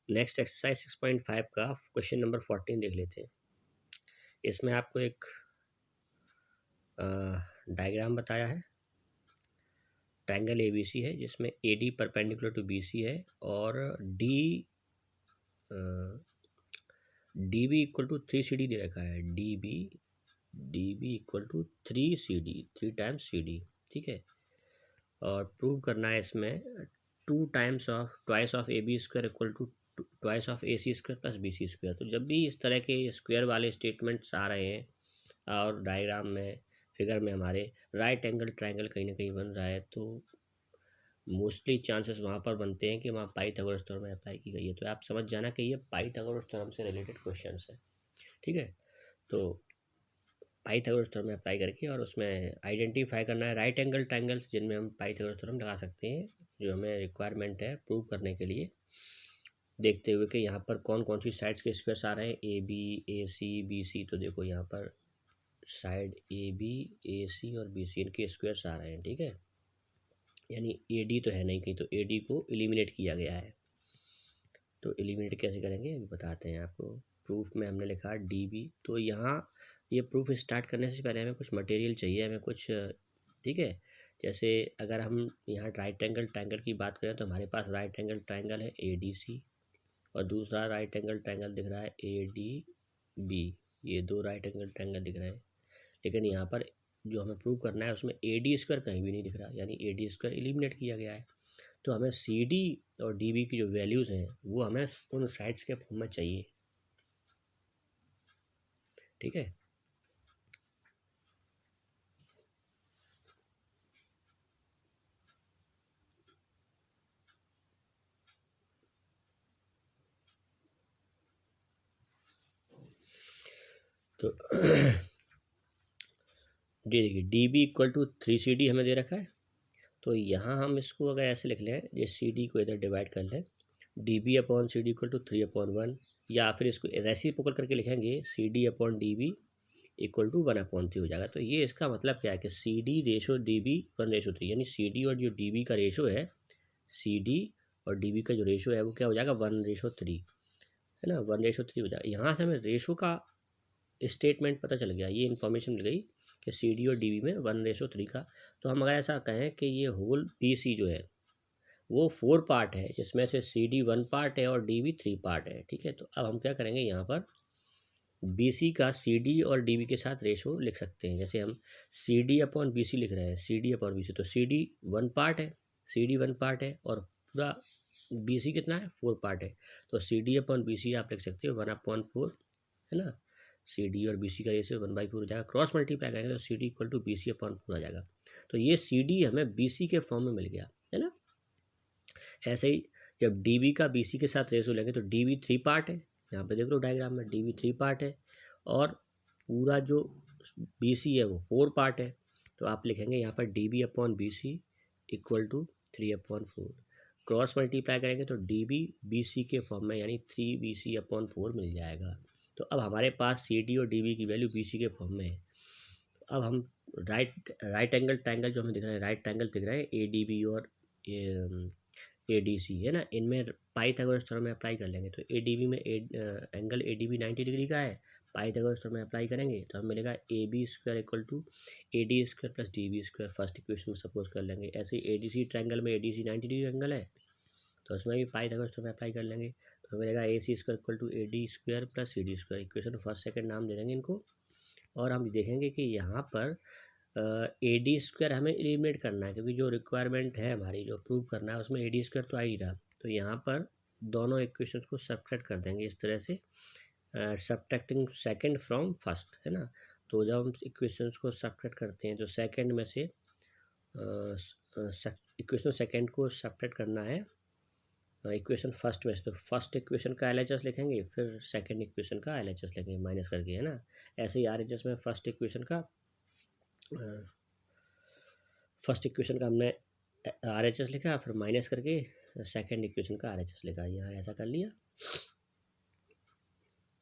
Next exercise 6.5 का question number 14 देख लेते हैं। इसमें आपको एक डायग्राम बताया है। ट्रायंगल एबीसी है जिसमें एडी परपेंडिकुलर टू बीसी है और डीबी इक्वल टू 3CD दे रखा है। DB equal to 3CD, 3 times CD, ठीक है। और प्रूव करना है इसमें twice of A B square equal to twice of A C square plus B C square. तो जब भी इस तरह के स्क्वायर वाले स्टेटमेंट्स आ रहे हैं और डायग्राम में फिगर में हमारे राइट एंगल ट्रायंगल कहीं ना कहीं बन रहा है, तो मोस्टली चांसेस वहाँ पर बनते हैं कि वहाँ पाइथागोरस थ्योरम अप्लाई की गई है। तो आप समझ जाना कि ये पाइथागोरस थ्योरम से रिलेटेड क्वेश्चन है, ठीक है। तो पाइथागोरस थ्योरम अप्लाई करके और उसमें आइडेंटिफाई करना है राइट एंगल ट्रायंगल्स जिनमें हम पाइथागोरस थ्योरम लगा सकते हैं, जो हमें रिक्वायरमेंट है प्रूव करने के लिए। देखते हुए कि यहाँ पर कौन कौन सी साइड्स के स्क्वायर्स आ रहे हैं, A B, A C, B C. तो देखो यहाँ पर साइड ए बी, ए सी और बी सी इनके स्क्वायर्स आ रहे हैं, ठीक है। यानी ए डी तो है नहीं कहीं, तो ए डी को एलिमिनेट किया गया है। तो एलिमिनेट कैसे करेंगे अभी बताते हैं आपको। प्रूफ में हमने लिखा डी बी। तो यहाँ ये प्रूफ स्टार्ट करने से पहले हमें कुछ मटेरियल चाहिए, हमें कुछ, ठीक है। जैसे अगर हम यहाँ राइट एंगल ट्रायंगल की बात करें तो हमारे पास राइट एंगल ट्रायंगल है ए डी सी और दूसरा राइट एंगल ट्रायंगल दिख रहा है ए डी बी। ये दो राइट एंगल ट्रायंगल दिख रहे हैं, लेकिन यहाँ पर जो हमें प्रूव करना है उसमें ए डी स्क्वायर कहीं भी नहीं दिख रहा, यानी ए डी स्क्वायर एलिमिनेट किया गया है। तो हमें सी डी और डी बी की जो वैल्यूज़ हैं वो हमें उन साइड्स के फॉर्म में चाहिए, ठीक है। तो देखिए D B equal to 3CD हमें दे रखा है। तो यहाँ हम इसको अगर ऐसे लिख लें, ये सी डी को इधर डिवाइड कर लें, D B upon C D equal to 3/1, या फिर इसको रेसिप्रोकल करके लिखेंगे C D upon D B equal to 1/3 हो जाएगा। तो ये इसका मतलब क्या है कि C D ratio D B 1/3, यानी सी डी और जो डी बी का रेशो है, सी डी और डी बी का जो रेशो है वो क्या हो जाएगा 1/3, है ना। 1/3 हो जाएगा। यहाँ से हमें रेशो का स्टेटमेंट पता चल गया, ये इन्फॉर्मेशन मिल गई कि सी डी और डी बी में 1/3 का। तो हम अगर ऐसा कहें कि ये होल बी सी जो है वो 4 पार्ट है, जिसमें से सी डी 1 पार्ट है और डी बी 3 पार्ट है, ठीक है। तो अब हम क्या करेंगे, यहाँ पर बी सी का सी डी और डी बी के साथ रेशो लिख सकते हैं। जैसे हम C D upon B C लिख रहे हैं, C D upon B C, तो सी डी 1 पार्ट है, सी डी 1 पार्ट है और पूरा बी सी कितना है 4 पार्ट है। तो C D upon B C आप लिख सकते हो 1/4, है ना। सी डी और बी सी का रेशियो 1/4 हो जाएगा। क्रॉस मल्टीप्लाई करेंगे तो C D equal to B C upon 4 आ जाएगा। तो ये सी डी हमें बी सी के फॉर्म में मिल गया, है ना। ऐसे ही जब डी बी का बी सी के साथ रेशो लेंगे तो डी बी 3 पार्ट है, यहाँ पे देख लो डायग्राम में डी बी 3 पार्ट है और पूरा जो बी सी है वो 4 पार्ट है। तो आप लिखेंगे यहाँ पर D B upon B C equal to 3/4। Cross multiply करेंगे तो डी बी बी सी के फॉर्म में, यानी 3BC/4 मिल जाएगा। तो अब हमारे पास सी डी और डी बी की वैल्यू बी सी के फॉर्म में है। अब हम राइट एंगल ट्रायंगल जो हमें दिख रहे हैं, राइट ट्रायंगल दिख रहे हैं ए डी बी और ए डी सी, है ना, इनमें पाइथागोरस थ्योरम में अप्लाई कर लेंगे। तो ए डी बी में angle A D B 90 degree का है, पाइथागोरस थ्योरम में अप्लाई करेंगे तो हमें मिलेगा A B square equal to A D square plus D B square. First equation में सपोज कर लेंगे। ऐसे ही ए डी सी ट्रायंगल में A D C 90 degree angle है, तो उसमें भी पाइथागोरस थ्योरम में अप्लाई कर लेंगे। तो हमें मिलेगा a C square equal to A D square plus c D square. Equation first second नाम दे देंगे इनको। और हम देखेंगे कि यहाँ पर ए डी स्क्वायर हमें एलिमिनेट करना है, क्योंकि जो रिक्वायरमेंट है हमारी जो प्रूव करना है उसमें ए डी स्क्वायर तो आ ही रहा। तो यहाँ पर दोनों इक्वेशन को सब्ट्रैक्ट कर देंगे इस तरह से, सब्ट्रैक्टिंग सेकंड फ्रॉम फर्स्ट, है ना। तो जब हम इक्वेशंस को सब्ट्रैक्ट करते हैं तो सेकंड में से इक्वेशन सेकंड को सब्ट्रैक्ट करना है इक्वेशन फर्स्ट में से। तो फर्स्ट इक्वेशन का एल एच एस लिखेंगे, फिर सेकंड इक्वेशन का एल एच एस लिखेंगे माइनस करके, है ना। ऐसे ही आर एच एस में फर्स्ट इक्वेशन का हमने आर एच एस लिखा, फिर माइनस करके सेकंड इक्वेशन का आर एच एस लिखा। यहाँ ऐसा कर लिया।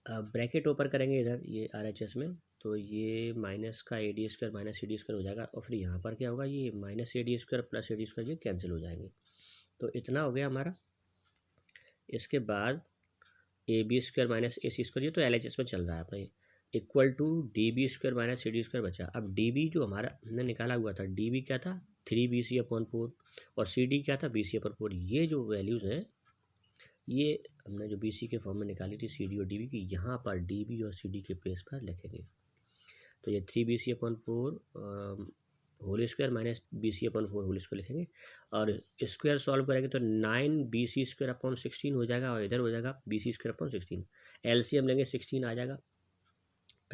अब ब्रैकेट ओपन करेंगे इधर ये आर एच एस में, तो ये माइनस का A D square minus C D square हो जाएगा। और फिर यहाँ पर क्या होगा, ये minus A D square plus A D square ये कैंसिल हो जाएंगे। तो इतना हो गया हमारा। इसके बाद A B square minus A C square, ये तो LHS में चल रहा है अपने, equal to D B square minus C D square बचा। अब डी बी जो हमारा हमने निकाला हुआ था, डी बी क्या था 3BC/4 और सी डी क्या था BC/4। ये जो वैल्यूज़ हैं ये हमने जो BC के फॉर्म में निकाली थी सी डी और डी बी की, यहाँ पर डी बी और सी डी के प्लेस पर लिखेंगे। तो ये 3BC/4 whole square minus BC/4 whole square लिखेंगे और स्क्वायर सॉल्व करेंगे तो 9BC² 16 हो जाएगा और इधर हो जाएगा BC² 16। LCM लेंगे 16 आ जाएगा,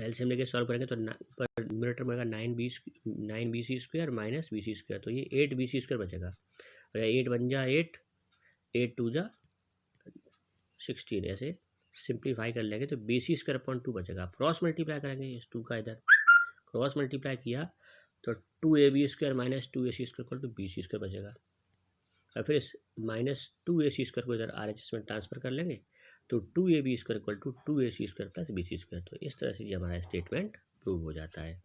LCM लेके सॉल्व करेंगे तो न्यूमरेटर में आएगा 9BC² माइनस BC², तो ये 8BC² बचेगा और 8 बन जा 8, 8 2 जा 16, ऐसे सिंप्लीफाई कर लेंगे तो BC² 2 बचेगा। क्रॉस मल्टीप्लाई करेंगे इस 2 का, इधर क्रॉस मल्टीप्लाई किया तो 2AB² माइनस 2AC² BC² बचेगा और फिर इस माइनस 2AC² को इधर RHS में ट्रांसफ़र कर लेंगे तो 2AB² 2AC² प्लस BC²। तो इस तरह से ये हमारा स्टेटमेंट प्रूव हो जाता है।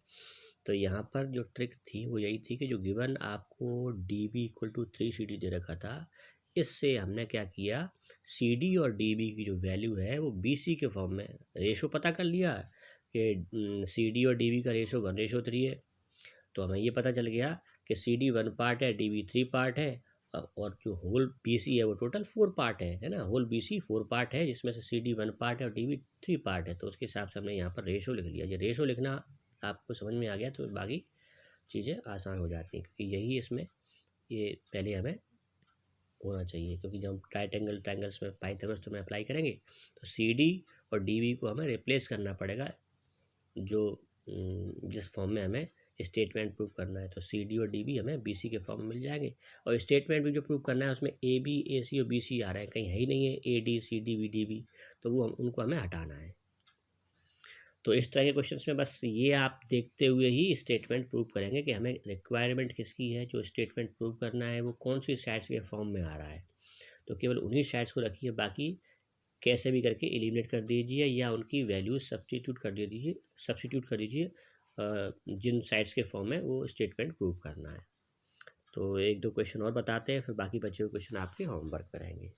तो यहाँ पर जो ट्रिक थी वो यही थी कि जो गिवन आपको DB = 3CD दे रखा था, इससे हमने क्या किया, CD और DB की जो वैल्यू है वो BC के फॉर्म में, रेशो पता कर लिया कि CD और DB का रेशो 1:3 है। तो हमें ये पता चल गया कि CD 1 पार्ट है, DB 3 पार्ट है और जो होल BC है वो टोटल 4 पार्ट है ना। होल BC 4 पार्ट है जिसमें से CD 1 पार्ट है और DB 3 पार्ट है। तो उसके हिसाब से हमने यहाँ पर रेशो लिख लिया। ये रेशो लिखना आपको समझ में आ गया तो बाकी चीज़ें आसान हो जाती हैं, क्योंकि यही इसमें ये पहले हमें होना चाहिए, क्योंकि जब हम ट्राइंगल्स में पाइथागोरस में अप्लाई करेंगे तो CD और DB को हमें रिप्लेस करना पड़ेगा जो जिस फॉर्म में हमें स्टेटमेंट प्रूव करना है। तो CD और DB हमें BC के फॉर्म में मिल जाएंगे और स्टेटमेंट भी जो प्रूव करना है उसमें AB AC और BC आ रहे हैं, कहीं है ही नहीं है AD CD DB, तो वो उनको हमें हटाना है। तो इस तरह के क्वेश्चंस में बस ये आप देखते हुए ही स्टेटमेंट प्रूव करेंगे कि हमें रिक्वायरमेंट किसकी है, जो स्टेटमेंट प्रूव करना है वो कौन सी साइड्स के फॉर्म में आ रहा है। तो केवल उन्हीं साइड्स को रखिए, बाकी कैसे भी करके एलिमिनेट कर दीजिए या उनकी वैल्यू सब्स्टिट्यूट कर दीजिए जिन साइड्स के फॉर्म में वो स्टेटमेंट प्रूव करना है। तो एक दो क्वेश्चन और बताते हैं, फिर बाकी बचे हुए क्वेश्चन आपके होमवर्क में रहेंगे।